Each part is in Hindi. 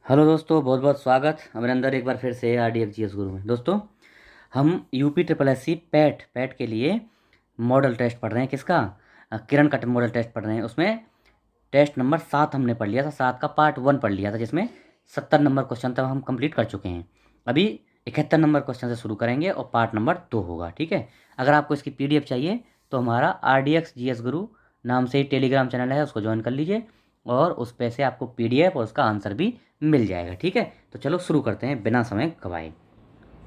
हेलो दोस्तों, बहुत बहुत स्वागत अभिनंदन एक बार फिर से आरडीएफ जीएस गुरु में। दोस्तों, हम UP triple S C PET PET के लिए मॉडल टेस्ट पढ़ रहे हैं। किसका? किरण का मॉडल टेस्ट पढ़ रहे हैं। उसमें टेस्ट नंबर 7 हमने पढ़ लिया था, 7 का पार्ट 1 पढ़ लिया था, जिसमें 70 नंबर क्वेश्चन तक हम कंप्लीट कर चुके हैं। अभी 71 नंबर क्वेश्चन से शुरू करेंगे और पार्ट नंबर 2 होगा। ठीक है। अगर आपको इसकी पीडीएफ चाहिए तो हमारा आरडीएक्स जीएस गुरु नाम से ही टेलीग्राम चैनल है, उसको ज्वाइन कर लीजिए और उस पे से आपको पीडीएफ और उसका आंसर भी मिल जाएगा। ठीक है। तो चलो शुरू करते हैं बिना समय गवाए।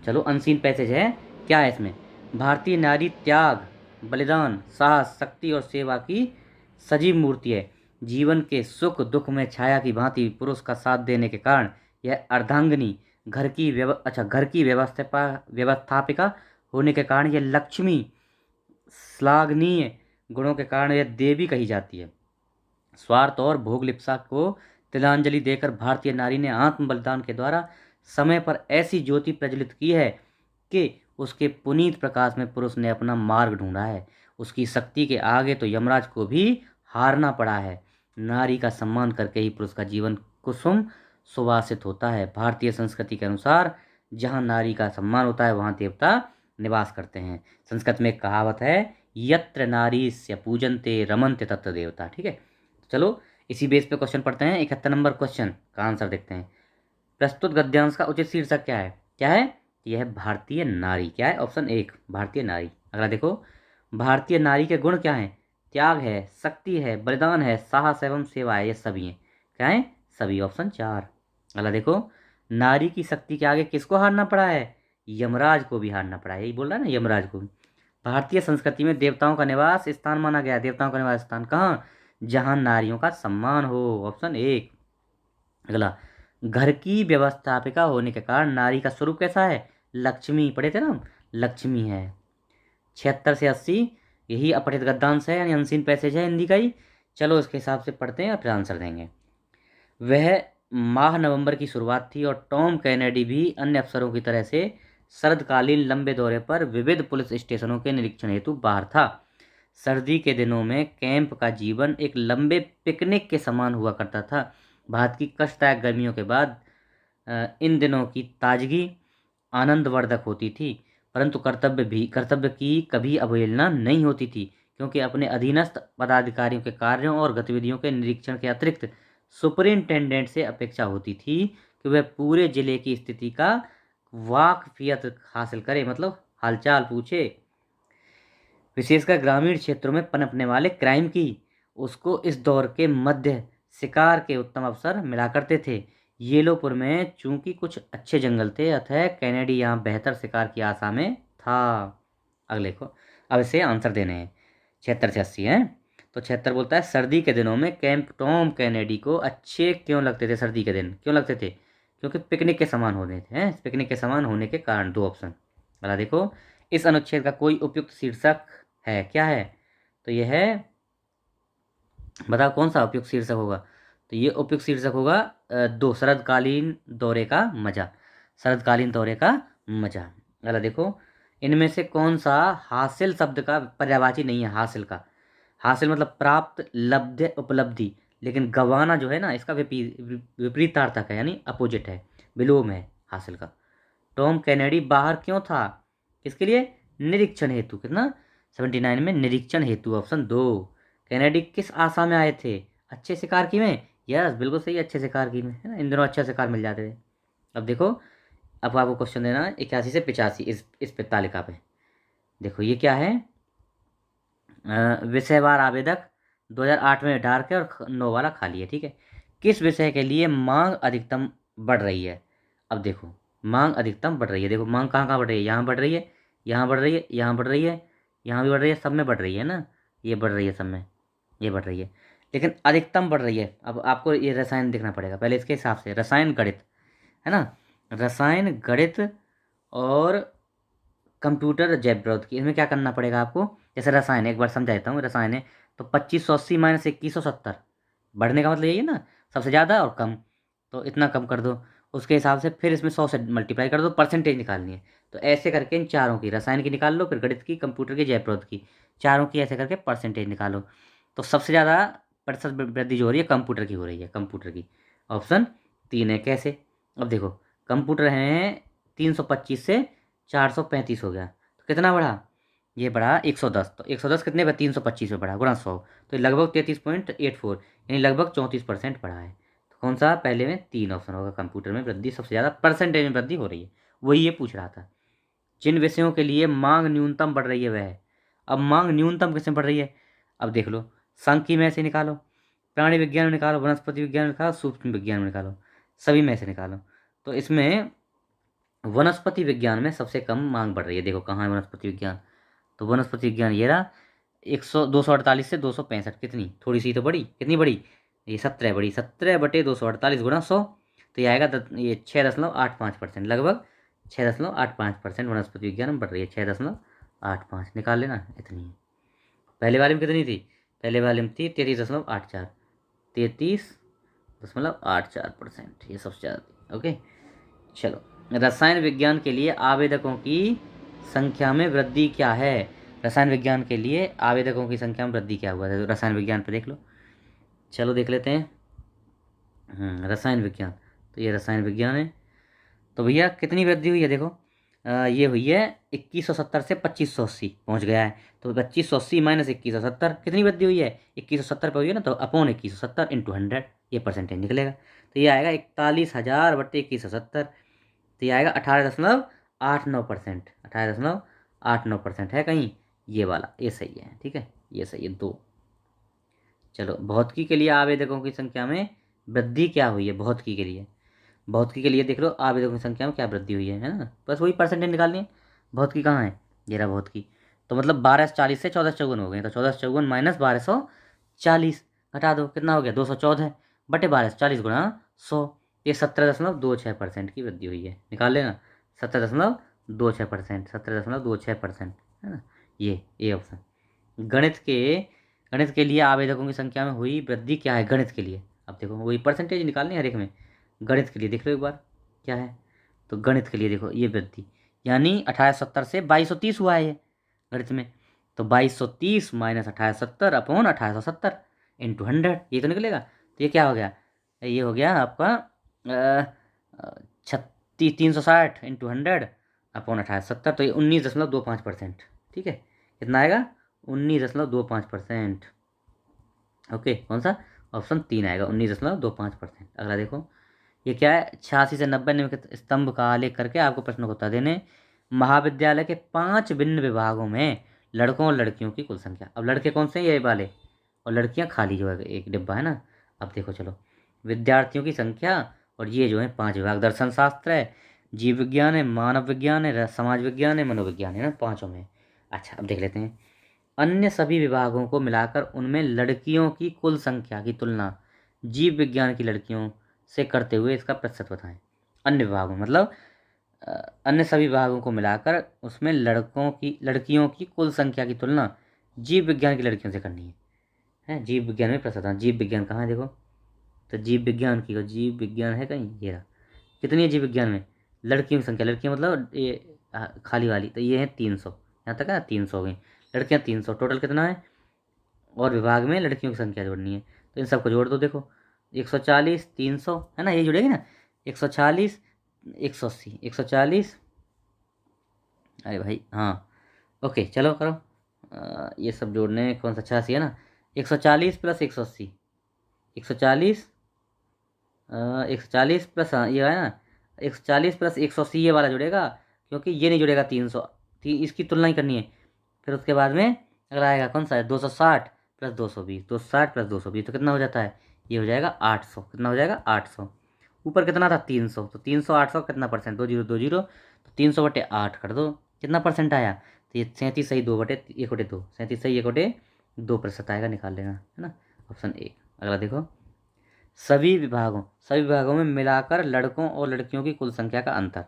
चलो, अनसीन पैसेज है। क्या है इसमें? भारतीय नारी त्याग, बलिदान, साहस, शक्ति और सेवा की सजीव मूर्ति है। जीवन के सुख दुख में छाया की भांति पुरुष का साथ देने के कारण यह अर्धांगिनी, घर की व्यवस्थापिका होने के कारण यह लक्ष्मी, श्लाघनीय गुणों के कारण यह देवी कही जाती है। स्वार्थ और भोग लिप्सा को तिलांजलि देकर भारतीय नारी ने आत्म बलिदान के द्वारा समय पर ऐसी ज्योति प्रज्वलित की है कि उसके पुनीत प्रकाश में पुरुष ने अपना मार्ग ढूंढा है। उसकी शक्ति के आगे तो यमराज को भी हारना पड़ा है। नारी का सम्मान करके ही पुरुष का जीवन कुसुम सुवासित होता है। भारतीय संस्कृति के अनुसार जहाँ नारी का सम्मान होता है वहाँ देवता निवास करते हैं। संस्कृत में एक कहावत है, यत्र नारीस्य पूजन्ते रमन्ते तत्र देवता। ठीक है। चलो, इसी बेस पे क्वेश्चन पढ़ते हैं। 71 नंबर क्वेश्चन का आंसर देखते हैं। प्रस्तुत गद्यांश का उचित शीर्षक क्या है? क्या है? यह है भारतीय नारी। क्या है? ऑप्शन 1 भारतीय नारी। अगला देखो, भारतीय नारी के गुण क्या हैं? त्याग है, शक्ति है, बलिदान है, साहस एवं सेवा है। ये सभी हैं। क्या है? सभी। ऑप्शन 4। अगला देखो, नारी की शक्ति के आगे किसको हारना पड़ा है? यमराज को भी हारना पड़ा है। यही बोल रहा है ना, यमराज को भी। भारतीय संस्कृति में देवताओं का निवास स्थान माना गया है। देवताओं का निवास स्थान कहाँ? जहाँ नारियों का सम्मान हो। ऑप्शन 1। अगला, घर की व्यवस्थापिका होने के कारण नारी का स्वरूप कैसा है? लक्ष्मी। पढ़े थे ना हम? लक्ष्मी है। 76 से 80 यही अपठित गद्यांश है, यानी अनसीन पैसेज है हिंदी का ही। चलो, इसके हिसाब से पढ़ते हैं और फिर आंसर देंगे। वह माह नवंबर की शुरुआत थी और टॉम कैनेडी भी अन्य अफसरों की तरह से शरदकालीन लंबे दौरे पर विविध पुलिस स्टेशनों के निरीक्षण हेतु बाहर था। सर्दी के दिनों में कैंप का जीवन एक लंबे पिकनिक के समान हुआ करता था। भारत की कष्टदायक गर्मियों के बाद इन दिनों की ताजगी आनंदवर्धक होती थी, परंतु कर्तव्य की कभी अवहेलना नहीं होती थी, क्योंकि अपने अधीनस्थ पदाधिकारियों के कार्यों और गतिविधियों के निरीक्षण के अतिरिक्त सुपरिंटेंडेंट से अपेक्षा होती थी कि वह पूरे जिले की स्थिति का वाकफियत हासिल करे, मतलब हालचाल पूछे। विशेषकर ग्रामीण क्षेत्रों में पनपने वाले क्राइम की उसको इस दौर के मध्य शिकार के उत्तम अवसर मिला करते थे। येलोपुर में चूंकि कुछ अच्छे जंगल थे, अतः कैनेडी यहाँ बेहतर शिकार की आशा में था। अगले को अब इसे आंसर देने हैं। 76 से 80 हैं। तो 76 बोलता है, सर्दी के दिनों में कैंप टॉम कैनेडी को अच्छे क्यों लगते थे? सर्दी के दिन क्यों लगते थे? क्योंकि पिकनिक के समान होने थे। हैं, पिकनिक के समान होने के कारण। 2 ऑप्शन। अगला देखो, इस अनुच्छेद का कोई उपयुक्त शीर्षक है? क्या है? तो यह है, बताओ कौन सा उपयुक्त शीर्षक होगा? तो ये उपयुक्त शीर्षक होगा 2, शरदकालीन दौरे का मजा। शरदकालीन दौरे का मजा। अगला देखो, इनमें से कौन सा हासिल शब्द का पर्यायवाची नहीं है? हासिल का, हासिल मतलब प्राप्त, लब्ध, उपलब्धि। लेकिन गवाना जो है ना, इसका विपरीतार्थक है, यानी अपोजिट है, विलोम है हासिल का। टॉम कैनेडी बाहर क्यों था? किसके लिए? निरीक्षण हेतु। कितना? 79 में निरीक्षण हेतु। ऑप्शन 2। कैनेडी किस आशा में आए थे? अच्छे शिकार की में। यस, बिल्कुल सही, अच्छे शिकार की में, है ना। इन दिनों अच्छा शिकार मिल जाते थे। अब देखो, अब आपको क्वेश्चन देना है 81 से 85 इस पे तालिका पे। देखो ये क्या है? विषयवार आवेदक 2008 में डार्क है और 9 वाला खाली है। ठीक है। किस विषय के लिए मांग अधिकतम बढ़ रही है? अब देखो, मांग अधिकतम बढ़ रही है। देखो मांग कहाँ कहाँ बढ़ रही है? यहाँ बढ़ रही है, यहाँ बढ़ रही है, यहाँ बढ़ रही है, यहाँ भी बढ़ रही है, सब में बढ़ रही है ना। ये बढ़ रही है सब में, ये बढ़ रही है, लेकिन अधिकतम बढ़ रही है। अब आपको ये रसायन देखना पड़ेगा पहले इसके हिसाब से। रसायन गणित है ना, रसायन गणित और कंप्यूटर जैव प्रौद्योगिकी, इसमें क्या करना पड़ेगा आपको? जैसे रसायन, एक बार समझा देता हूँ। रसायन है तो 2580 माइनस 2170, बढ़ने का मतलब यही है ना, सबसे ज़्यादा और कम, तो इतना कम कर दो। उसके हिसाब से फिर इसमें 100 से मल्टीप्लाई कर दो, परसेंटेज निकालनी है। तो ऐसे करके इन चारों की, रसायन की निकाल लो, फिर गणित की, कंप्यूटर की, जैव प्रौद्योगिकी, चारों की ऐसे करके परसेंटेज निकालो। तो सबसे ज़्यादा प्रतिशत वृद्धि जो हो रही है कंप्यूटर की हो रही है, कंप्यूटर की। ऑप्शन 3 है। कैसे? अब देखो, कंप्यूटर हैं 325 से 435 हो गया, तो कितना बढ़ा? ये बढ़ा 110। तो 110 कितने पर? 325 में बढ़ा, गुणा 100, तो ये लगभग 33.84, यानी लगभग 34% बढ़ा है। तो कौन सा? पहले में 3 ऑप्शन होगा, कंप्यूटर में वृद्धि सबसे ज़्यादा परसेंटेज में वृद्धि हो रही है, वही ये पूछ रहा था। जिन विषयों के लिए मांग न्यूनतम बढ़ रही है वह है। अब मांग न्यूनतम किसमें बढ़ रही है? अब देख लो, सांख्यिकी में से निकालो, प्राणी विज्ञान में निकालो, वनस्पति विज्ञान में निकालो, सूक्ष्म विज्ञान में निकालो, सभी में से निकालो। तो इसमें वनस्पति विज्ञान में सबसे कम मांग बढ़ रही है। देखो कहाँ है वनस्पति विज्ञान? तो वनस्पति विज्ञान ये रहा, 248 से 265, कितनी? थोड़ी सी तो बढ़ी। कितनी बढ़ी? ये 17 बढ़ी, 17/248 गुणा 100, तो ये आएगा ये 6.85%, लगभग 6.85% वनस्पति विज्ञान में बढ़ रही है। 6.85 निकाल लेना, इतनी है। पहले वाले में कितनी थी? पहले वाले में थी 33.84, 33.84%, ये सबसे ज़्यादा थी। ओके, चलो, रसायन विज्ञान के लिए आवेदकों की संख्या में वृद्धि क्या है? रसायन विज्ञान के लिए आवेदकों की संख्या में वृद्धि क्या हुआ है? तो रसायन विज्ञान पे देख लो, चलो देख लेते हैं। रसायन विज्ञान, तो ये रसायन विज्ञान है। तो भैया कितनी वृद्धि हुई है? देखो, ये हुई है 2170 से 2580 पहुंच गया है। तो 2580 माइनस 2170, कितनी वृद्धि हुई है? 2170 पर हुई है ना, तो अपॉन 2170 इंटू 100, ये परसेंटेज निकलेगा। तो ये आएगा 41,000/2170, तो ये आएगा 18.89%। 18.89% है कहीं, ये वाला, ये सही है। ठीक है, ये सही है, 2। चलो, भौतिकी के लिए आवेदकों की संख्या में वृद्धि क्या हुई है? भौतिकी के लिए, भौतिकी के लिए देख लो आवेदकों की संख्या में क्या वृद्धि हुई है ना, बस वही परसेंटेज निकालनी है। भौतिकी कहाँ है? ये रहा भौतिकी। तो मतलब 1240 से 1454 हो गए, तो 1454 माइनस 1240 घटा दो, कितना हो गया? 214/1240 गुणा 100, ये 17.26% की वृद्धि हुई है। निकाल लेना, 17.26%, 17.26%, है ना, ये ऑप्शन। गणित के गणित के लिए आवेदकों की संख्या में हुई वृद्धि क्या है? गणित के लिए अब देखो, वही परसेंटेज निकालनी है हर एक में। गणित के लिए देख लो एक बार क्या है। तो गणित के लिए देखो, ये वृद्धि यानी 1870 से 2230 हुआ है ये गणित में। तो 2230 माइनस 1870 अपॉन 1870 इंटू 100, ये तो निकलेगा। तो ये क्या हो गया? ये हो गया आपका 360 इंटू 100 अपॉन 1870, तो ये 19.25%। ठीक है, कितना आएगा? 19.25%। ओके, कौन सा? ऑप्शन 3 आएगा, 19.25%। अगला देखो, ये क्या है? 86 से 90 निम्नलिखित स्तंभ का आलेख करके आपको प्रश्न को उत्तर देने। महाविद्यालय के 5 भिन्न विभागों में लड़कों और लड़कियों की कुल संख्या। अब लड़के कौन से हैं? ये वाले, और लड़कियां खाली जो है एक डिब्बा है ना। अब देखो चलो, विद्यार्थियों की संख्या, और ये जो है 5 विभाग, दर्शन शास्त्र है, जीव विज्ञान है, मानव विज्ञान है, समाज विज्ञान है, मनोविज्ञान है ना, पाँचों में। अच्छा, अब देख लेते हैं। अन्य सभी विभागों को मिलाकर उनमें लड़कियों की कुल संख्या की तुलना जीव विज्ञान की लड़कियों से करते हुए इसका प्रतिशत बताएं। अन्य विभागों मतलब अन्य सभी विभागों को मिलाकर उसमें लड़कियों की कुल संख्या की तुलना जीव विज्ञान की लड़कियों से करनी है जीव विज्ञान में प्रतिशत। जीव विज्ञान कहाँ है? देखो, तो जीव विज्ञान की, जीव विज्ञान है कहीं, ये रहा। कितनी है जीव विज्ञान में? लड़कियों की संख्या, लड़कियां मतलब ये खाली वाली, तो ये है 300, यहाँ तक है ना, 300 हो गई लड़कियां, 300 टोटल कितना है? और विभाग में लड़कियों की संख्या जोड़नी है, तो इन सबको जोड़ दो। देखो, 140 300 है ना, ये जुड़ेगी ना, 140 180 140, अरे भाई हाँ, ओके चलो करो। ये सब जोड़ने कौन सा 86 है ना, 140 प्लस 180, 140 140 प्लस, हाँ ये है ना, 140 प्लस 180, ये वाला जुड़ेगा, क्योंकि ये नहीं जुड़ेगा 300, इसकी तुलना ही करनी है। फिर उसके बाद में अगला आएगा कौन सा है? 260 प्लस 220, 260 प्लस 220, तो कितना हो जाता है? ये हो जाएगा 800। कितना हो जाएगा? 800। ऊपर कितना था? 300, तो 300 800 कितना परसेंट? 2 जीरो 2 जीरो, तो 300/8 कर दो, कितना परसेंट आया? तो ये 37 सही 2/1/2, 37 सही 1/2% आएगा, निकाल लेना, है ना, ऑप्शन ए। अगला देखो, सभी विभागों में मिलाकर लड़कों और लड़कियों की कुल संख्या का अंतर।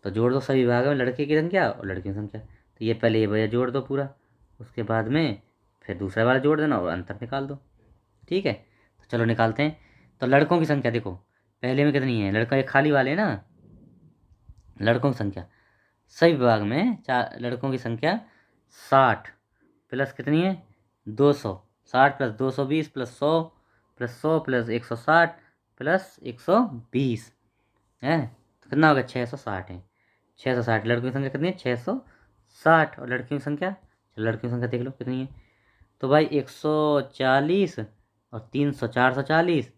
तो जोड़ दो सभी विभागों में लड़के की संख्या और लड़कियों की संख्या। तो ये पहले ये भैया जोड़ दो पूरा, उसके बाद में फिर दूसरा वाला जोड़ देना और अंतर निकाल दो। ठीक है, तो चलो निकालते हैं। तो लड़कों की संख्या देखो, पहले में कितनी है? लड़का ये खाली वाले ना, लड़कों की संख्या सभी विभाग में लड़कों की संख्या 60 प्लस कितनी है? 200, 60 plus 220 plus 100 plus 100 plus 160 plus 120 है, तो कितना हो गया 660 है। 660 लड़कियों की संख्या कितनी है 660, और लड़कियों की संख्या, चलो लड़कियों की संख्या देख लो कितनी है। तो भाई 140 और 300 440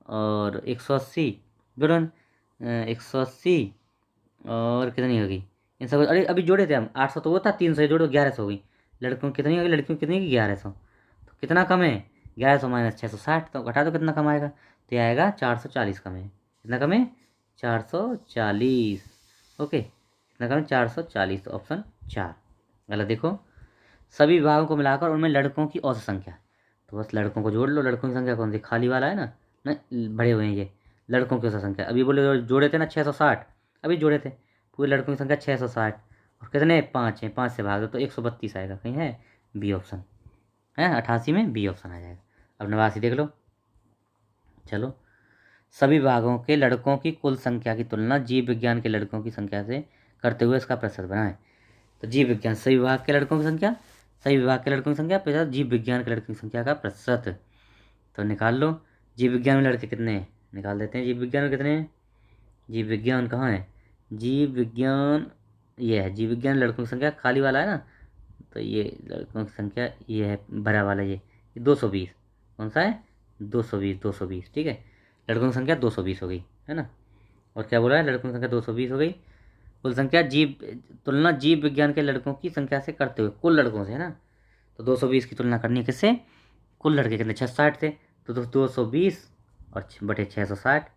और 180, गुणन 180 और कितनी होगी इन सब, अरे अभी जोड़े थे हम 800 तो वो था, 300 जोड़ो 1100 हो गई। लड़कियों की कितनी होगी, लड़कियों की कितनी होगी 1100, तो कितना कम है 1100 माइनस 660, तो घटा दो कितना कम आएगा, तो ये आएगा 440 कम है। कितना कम है 440। ओके, कितना कम है 440, तो ऑप्शन 4 गलत। देखो सभी विभागों को मिलाकर उनमें लड़कों की औसत संख्या, तो बस लड़कों को जोड़ लो। लड़कों की संख्या कौन सी, खाली वाला है ना, नहीं भरे हुए हैं ये लड़कों की औसत संख्या। अभी बोले जोड़े थे ना 660, अभी जोड़े थे, पूरे लड़कों की संख्या 660, और कितने 5 हैं, 5 से भाग दो तो 132 आएगा, कहीं है बी ऑप्शन है, 88 में बी ऑप्शन आ जाएगा। अब 89 देख लो। चलो, सभी विभागों के लड़कों की कुल संख्या की तुलना जीव विज्ञान के लड़कों की संख्या से करते हुए इसका प्रतिशत बनाएं। तो जीव विज्ञान सभी विभाग के लड़कों की संख्या, सही विभाग के लड़कों की संख्या प्रतिशत जीव विज्ञान के लड़कों की संख्या का प्रतिशत, तो निकाल लो। जीव विज्ञान में लड़के कितने हैं, निकाल देते हैं। जीव विज्ञान में कितने हैं, जीव विज्ञान कहाँ है, जीव विज्ञान ये है, जीव विज्ञान लड़कों की संख्या खाली वाला है ना, तो ये लड़कों की संख्या ये है भरा वाला, ये 220, कौन सा है 220, 220 ठीक है। लड़कों की संख्या 220 हो गई है ना, और क्या बोला है लड़कों की संख्या 220 हो गई। कुल संख्या जीव, तुलना जीव विज्ञान के लड़कों की संख्या से करते हुए कुल लड़कों से है ना, तो 220 की तुलना करनी है किससे, कुल लड़के कितने 660 थे, तो 220 और बटे 660,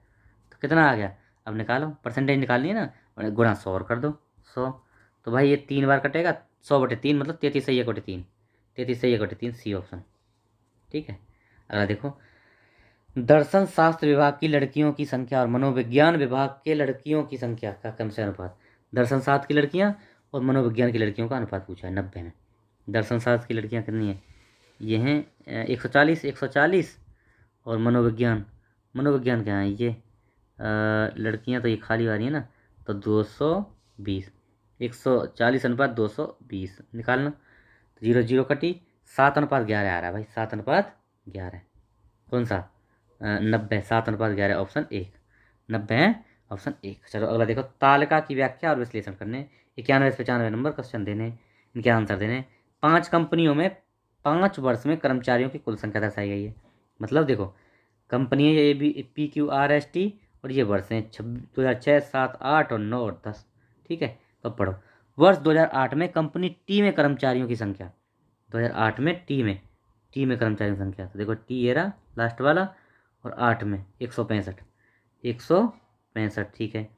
तो कितना आ गया। अब निकालो, परसेंटेज निकालनी है ना, और गुणा 100 और कर दो 100, तो भाई ये 3 बार कटेगा, 100/3 मतलब 33 सही 1/3, 33 सही 1/3 सी ऑप्शन ठीक है। अगला देखो, दर्शन शास्त्र विभाग की लड़कियों की संख्या और मनोविज्ञान विभाग के लड़कियों की संख्या का क्रम से अनुपात। दर्शन शास्त्र की लड़कियां और मनोविज्ञान की लड़कियों का अनुपात पूछा है 90 में। दर्शन शास्त्र की लड़कियां कितनी हैं, ये हैं 140 140, और मनोविज्ञान, मनोविज्ञान क्या है ये लड़कियां तो ये खाली वाली है ना, तो 220, 140/220 निकालना, तो 0 0 कटी, 7/11 आ रहा है भाई, 7/11 कौन सा 90, 7/11 ऑप्शन 1, 90 है ऑप्शन 1। चलो अगला देखो, तालिका की व्याख्या और विश्लेषण करने 91 से 95 नंबर क्वेश्चन देने, इनके आंसर देने। 5 कंपनियों में 5 वर्ष में कर्मचारियों की कुल संख्या दर्शाई गई है। मतलब देखो, कंपनी है ए बी PQRST, और ये वर्ष हैं 2006 7 8 और 9 और 10 ठीक है। तो अब पढ़ो, वर्ष 2008 में कंपनी टी में कर्मचारियों की संख्या, 2008 में टी में कर्मचारियों की संख्या, तो देखो टी ये रहा लास्ट वाला, और 8 में 165, 165 ठीक है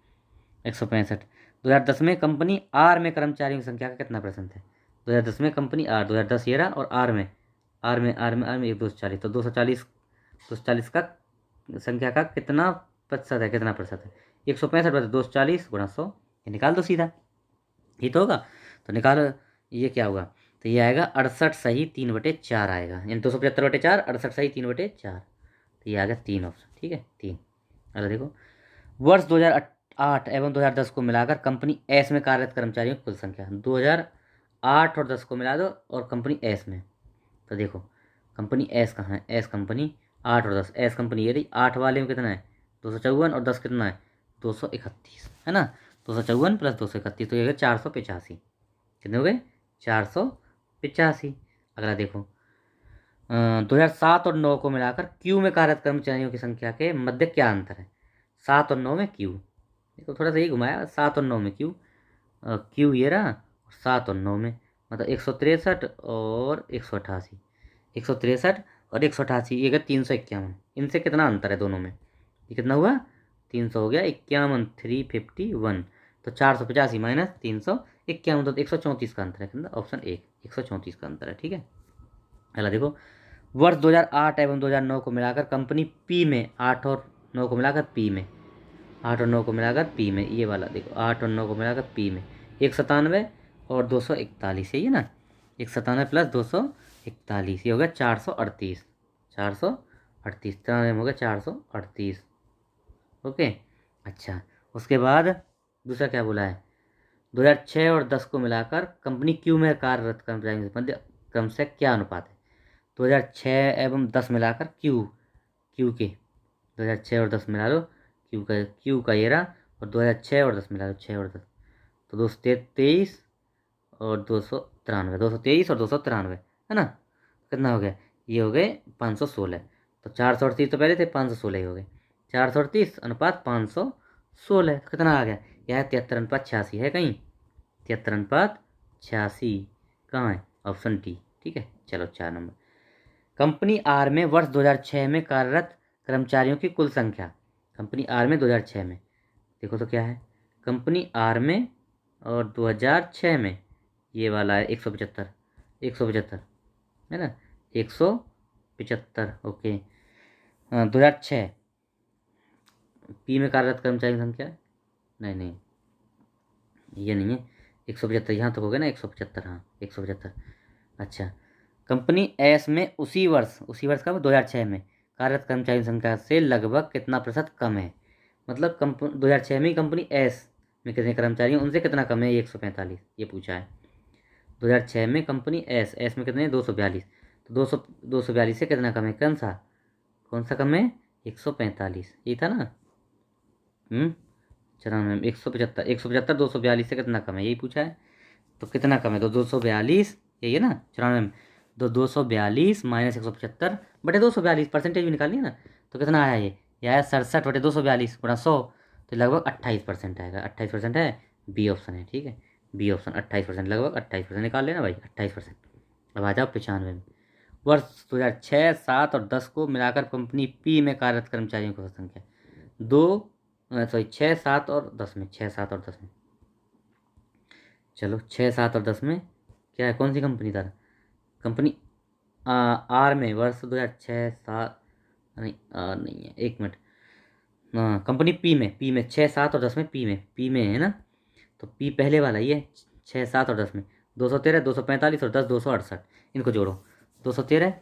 165। 2010 में कंपनी आर में कर्मचारियों की संख्या का कितना परसेंट है, 2010 में कंपनी आर, 2010 ये रहा, और आर में 240, तो 240 का संख्या का कितना प्रतिशत है, कितना प्रतिशत है 165/240 गुणा 100, ये निकाल दो सीधा, ये तो होगा। तो निकालो, ये क्या होगा, तो ये आएगा 68 सही 3/4 आएगा, यानी 275/4, 68 सही 3/4, तो ये आ गया 3 ऑप्शन ठीक है 3। अगर देखो, वर्ष 2008 एवं 2010 को मिलाकर कंपनी एस में कार्यरत कर्मचारियों की कुल संख्या, 2008 और 10 को मिला दो और कंपनी एस में, तो देखो कंपनी एस कहाँ है, एस कंपनी 8 और 10, एस कंपनी ये रही, 8 वाले में कितना है 254, और 10 कितना है 231 है ना, 254 + 231, तो ये हो गया 485, कितने हो गए 485। अगला देखो, 2007 और 9 को मिलाकर क्यू में कार्यरत कर्मचारियों की संख्या के मध्य क्या अंतर है, 7 और 9 में क्यू, देखो थोड़ा सा ही घुमाया, 7 और 9 में क्यू, क्यू ये रहा, 7 और 9 में मतलब 163 और 188, 163 और 188, ये 351, इनसे कितना अंतर है दोनों में, ये कितना हुआ 300 हो गया 51, 351, तो 485 माइनस 351, तो 134 का अंतर है, कितना ऑप्शन 1 134 का अंतर है ठीक है। अगला देखो, वर्ष 2008 एवं 2009 को मिलाकर कंपनी पी में 8 और 9 को मिलाकर पी में 8 और 9 को मिलाकर पी में, ये वाला देखो 8 और 9 को मिलाकर पी में 197 और 241, यही है ना, 197 + 241, ये हो गया 438, 438 हो गया 438 ओके। अच्छा, उसके बाद दूसरा क्या बोला है, 2006 और 10 को मिलाकर कंपनी क्यू में कार्यरत कर्मचारियों के मध्य क्रम से क्या अनुपात है, 2006 एवं 10 मिलाकर क्यू, क्यू के 2006 और 10 मिला लो, क्यू का ये रहा, और 2006 और 10 मिला लो, 6 और 10, तो 223 और 293, 223 और 293, है ना। कितना हो गया, ये हो गए 516। तो 438 तो पहले थे, 516 ही हो गए। 438 अनुपात 516 कितना आ गया, यह है 73 अनुपात 86 है कहीं, 73 अनुपात 86 कहाँ है, ऑप्शन डी। ठीक है, चलो 4 नंबर। कंपनी आर में वर्ष 2006 में कार्यरत कर्मचारियों की कुल संख्या, कंपनी आर में 2006 में, देखो तो क्या है, कंपनी आर में और 2006 में, ये वाला है 175, 175 है ना, 175, ओके। 2006 पी में कार्यरत कर्मचारी की संख्या, नहीं नहीं ये नहीं है, 175 यहाँ तक हो गया ना, 175, हाँ 175। अच्छा, कंपनी एस में उसी वर्ष का 2006 में कार्यरत कर्मचारी की संख्या से लगभग कितना प्रतिशत कम है, मतलब 2006 में ही कंपनी एस में कितने कर्मचारी हैं, उनसे कितना कम है, 145, ये पूछा है। 2006 में कंपनी एस में कितने, 242, तो 242 से कितना कम है, कौन सा कम है, 145, ये था ना। 94, 175, 175 242 से कितना कम है, यही पूछा है। तो कितना कम है, तो 242, यही है ना 94 में, 242 माइनस 175 बटे 242, परसेंटेज भी निकालिए ना, तो कितना आया ये आया 67 बटे 242 गुणा 100, तो लगभग 28% आएगा, 28% है, बी ऑप्शन है। ठीक है, बी ऑप्शन 28%, लगभग 28% निकाल लेना भाई, 28%। अब आ जाओ 95 में, वर्ष 2006, 7 और 10 को मिलाकर कंपनी पी में कार्यरत कर्मचारियों की संख्या, दो सॉरी 6, 7 और 10 में, 6, 7 और 10 में, चलो 6, 7 और 10 में क्या है, कौन सी कंपनी था, कंपनी आर में वर्ष 2006, 7, नहीं आर नहीं है, एक मिनट, हाँ कंपनी पी में 6, 7 और 10 में, पी में है ना, तो पी पहले वाला ये 6, 7 और 10 में, 213, 245 और 10, 268, इनको जोड़ो, 213,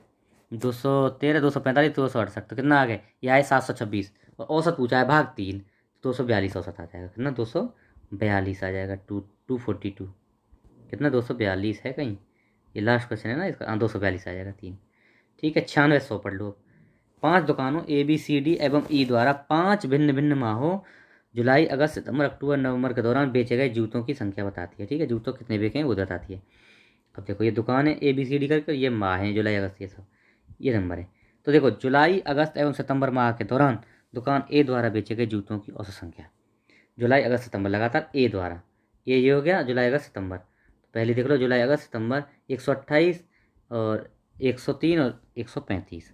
213, 245, 268, तो कितना आ गया, ये आए 726, और औसत पूछा है भाग 3, 242 औसत आ जाएगा, कितना 242 आ जाएगा, 242, कितना 242 है कहीं, ये लास्ट क्वेश्चन है ना इसका, हाँ 242 आ जाएगा 3। ठीक है, 96, 100 पढ़ लो। 5 दुकानों ए बी सी डी एवं ई द्वारा 5 भिन्न भिन्न माहों जुलाई, अगस्त, सितंबर, अक्टूबर, नवंबर के दौरान बेचे गए जूतों की संख्या बताती है। ठीक है, जूतों कितने बेचे हैं वो बताती है। अब देखो ये दुकान है ए बी सी डी करके, ये माह है जुलाई अगस्त, ये सब ये नंबर है। तो देखो जुलाई, अगस्त एवं सितंबर माह के दौरान दुकान ए द्वारा बेचे गए जूतों की औसत संख्या, जुलाई अगस्त सितंबर लगातार ए द्वारा, ये हो गया जुलाई अगस्त सितंबर, तो पहले देख लो जुलाई अगस्त सितंबर 128 और 103 और 135,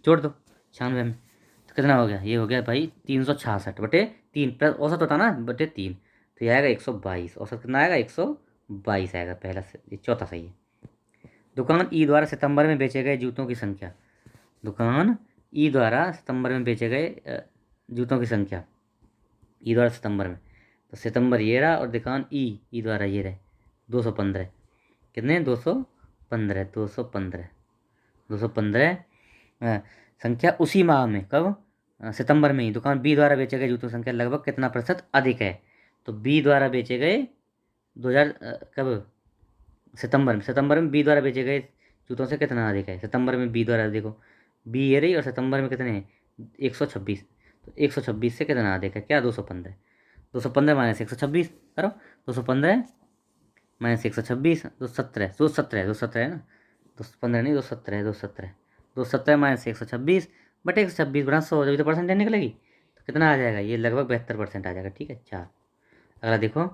जोड़ दो 96 में, तो कितना हो गया, ये हो गया भाई 366 बटे 3, प्लस औसत होता ना बटे 3, तो ये आएगा 122, औसत कितना आएगा 122 आएगा, पहला से ये चौथा सही है। दुकान ई द्वारा सितंबर में बेचे गए जूतों की संख्या, दुकान ई द्वारा सितंबर में बेचे गए जूतों की संख्या, ई द्वारा सितंबर में, तो सितंबर ये रहा, और दुकान ई द्वारा ये रहे 215, कितने 215, 215, 215 संख्या उसी माह में, कब, सितंबर में ही दुकान बी द्वारा बेचे गए जूतों की संख्या लगभग कितना प्रतिशत अधिक है, तो बी द्वारा बेचे गए 2000 कब, सितंबर में बी द्वारा बेचे गए जूतों से कितना अधिक है, सितंबर में बी द्वारा, देखो बी ये रही और सितंबर में कितने हैं 126, तो 126 से कितना अधिक है, क्या 215, 215 माइनस 126 करो, 215 माइनस 126, 217, 217, 217 है ना, 215 नहीं 217, 217, 217 माइनस 126 बटे 126 गुणा 100, जब तो परसेंटेज निकलेगी तो कितना आ जाएगा, ये लगभग 72% आ जाएगा। ठीक है, 4। अगला देखो,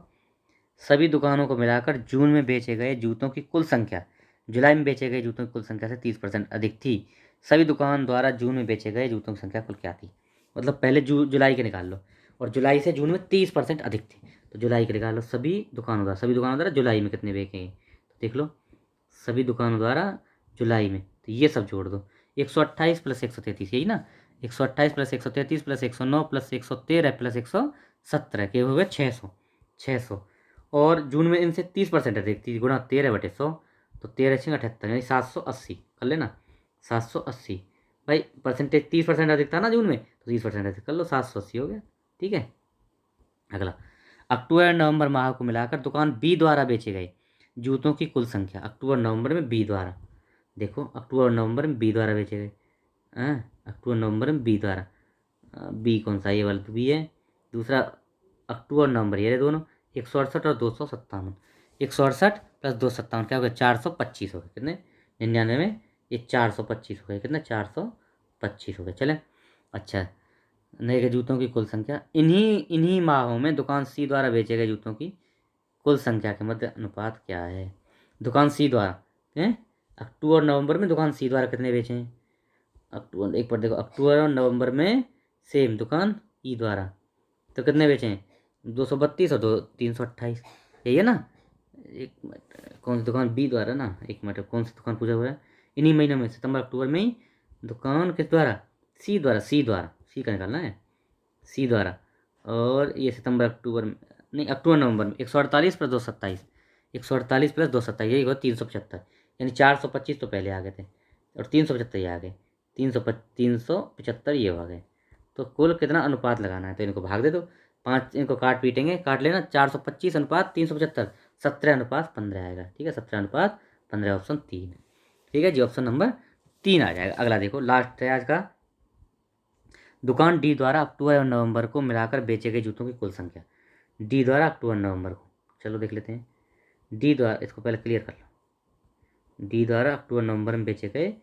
सभी दुकानों को मिलाकर जून में बेचे गए जूतों की कुल संख्या जुलाई में बेचे गए जूतों की कुल संख्या से 30% अधिक थी, सभी दुकान द्वारा जून में बेचे गए जूतों की संख्या कुल क्या थी, मतलब पहले जुलाई के निकाल लो, और जुलाई से जून में 30% अधिक थी, तो जुलाई के निकाल लो, सभी दुकानों द्वारा जुलाई में कितने बेचे हैं, तो देख लो सभी दुकानों द्वारा जुलाई में, तो ये सब जोड़ दो, 128 प्लस 133, यही ना, 128 प्लस 133 प्लस 109 प्लस 113 प्लस 117 के हो गए 600, 600, और जून में इनसे 30% अधिक थी, गुणा 13/100, तो 13×6 = 78, यानी 780 कर लेना, 780 भाई, परसेंटेज 30% अधिक था ना जून में, तो 30% अधिक कर लो, 780 हो गया। ठीक है, अगला, अक्टूबर नवंबर माह को मिलाकर दुकान बी द्वारा बेचे गए जूतों की कुल संख्या, अक्टूबर नवंबर में बी द्वारा, देखो अक्टूबर नवंबर में बी द्वारा बेचे गए, अक्टूबर नवंबर में बी द्वारा बी कौन सा, ये वाला तो बी है। दूसरा अक्टूबर नवंबर, ये रहे दोनों 168 और 257। 168 प्लस 257 क्या हो गया, 425 हो गए। कितने, 99 में ये 425 हो गए। कितने, 425 हो गए। चले अच्छा, नए के जूतों की कुल संख्या, इन्हीं इन्हीं माहों में दुकान सी द्वारा बेचे गए जूतों की कुल संख्या के मध्य अनुपात क्या है। दुकान सी द्वारा हैं, अक्टूबर नवंबर में दुकान सी द्वारा कितने बेचे हैं। अक्टूबर, एक पर देखो, अक्टूबर और नवंबर में सेम दुकान ई द्वारा तो कितने बेचे हैं, 232 और 328, यही है ना। एक मिनट, कौन सी दुकान, बी द्वारा ना, एक मिनट, कौन सी दुकान पूछा हुआ है, इन्हीं महीनों में सितंबर अक्टूबर में ही दुकान किस द्वारा, सी द्वारा, सी द्वारा, सी का निकालना है, सी द्वारा। और ये सितंबर अक्टूबर में, नहीं अक्टूबर नवंबर में 148 प्लस 227, 148 प्लस 227 यही होगा 375, यानी 425 तो पहले आ गए थे और 375 ये आ गए, 375 ये आ गए। तो कुल कितना अनुपात लगाना है, तो इनको भाग दे दो, 5 इनको काट पीटेंगे, काट लेना, 425 अनुपात 375, 17 अनुपात 15 आएगा। ठीक है, 17 अनुपात 15, ऑप्शन 3। ठीक है जी, ऑप्शन नंबर 3 आ जाएगा। अगला देखो, लास्ट है आज का, दुकान डी द्वारा अक्टूबर और नवंबर को मिलाकर बेचे गए जूतों की कुल संख्या। डी द्वारा अक्टूबर नवंबर को, चलो देख लेते हैं। डी द्वारा, इसको पहले क्लियर कर लो, डी द्वारा अक्टूबर नवंबर में बेचे गए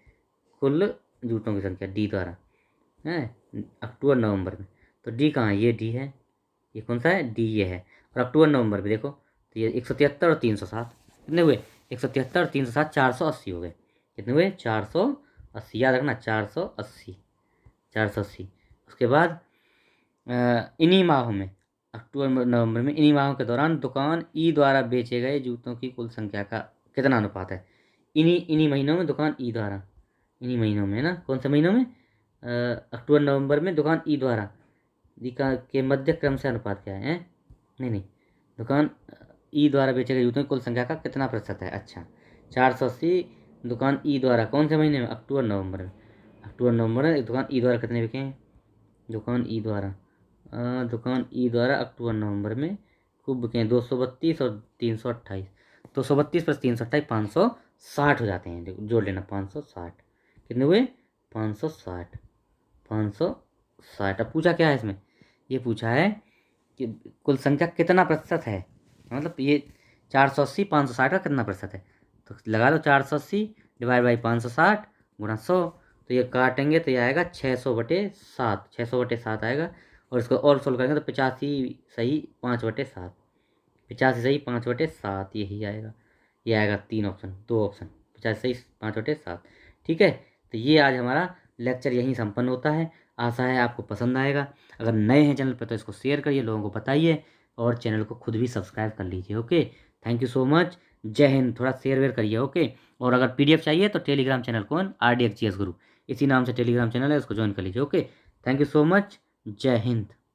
कुल जूतों की संख्या, डी द्वारा है अक्टूबर नवंबर में। तो डी कहाँ है, ये डी है, ये कौन सा है, डी ये है। और अक्टूबर नवंबर में देखो तो ये 173 और 307 कितने हुए, 173 और 307 480 हो गए। कितने हुए, 480, याद रखना 480, 480। उसके बाद इन्हीं माहों में, अक्टूबर नवंबर में, इन्हीं माहों के दौरान दुकान ई द्वारा बेचे गए जूतों की कुल संख्या का कितना अनुपात है। इन्हीं इन्हीं महीनों में दुकान ई द्वारा, इन्हीं महीनों में ना, कौन से महीनों में, अक्टूबर नवंबर में दुकान ई द्वारा के मध्य क्रम से अनुपात क्या है, नहीं नहीं, दुकान ई द्वारा बेचे गए जूतों की कुल संख्या का कितना प्रतिशत है। अच्छा, 480 दुकान ई द्वारा कौन से महीने में, अक्टूबर नवंबर में। अक्टूबर नवंबर में दुकान ई द्वारा कितने बिके हैं, दुकान ई द्वारा, दुकान ई द्वारा अक्टूबर नवंबर में खूब बिके हैं 232 और 328, 232 प्लस 328 560 हो जाते हैं। देखो जोड़ लेना, 560 कितने हुए, 560, 560। अब पूछा क्या है इसमें, ये पूछा है कि कुल संख्या कितना प्रतिशत है, मतलब ये 480 560 का कितना प्रतिशत है। तो लगा लो 480 डिवाइड बाई 560 गुणा 100, तो ये काटेंगे तो ये आएगा 600/7, 600/7 आएगा। और इसको और सोल्व करेंगे तो 85 सही 5/7, 85 सही 5/7 यही आएगा। ये आएगा 3 ऑप्शन, 2 ऑप्शन, 85 सही 5/7। ठीक है, तो ये आज हमारा लेक्चर यहीं संपन्न होता है। आशा है आपको पसंद आएगा। अगर नए हैं चैनल पर तो इसको शेयर करिए, लोगों को बताइए, और चैनल को खुद भी सब्सक्राइब कर लीजिए। Okay, thank you so much, जय हिंद। थोड़ा शेयर वेयर करिए। ओके, और अगर पीडीएफ चाहिए तो टेलीग्राम चैनल कौन, RDXGS गुरु, इसी नाम से टेलीग्राम चैनल है, उसको ज्वाइन कर लीजिए। Okay, thank you so much, जय हिंद।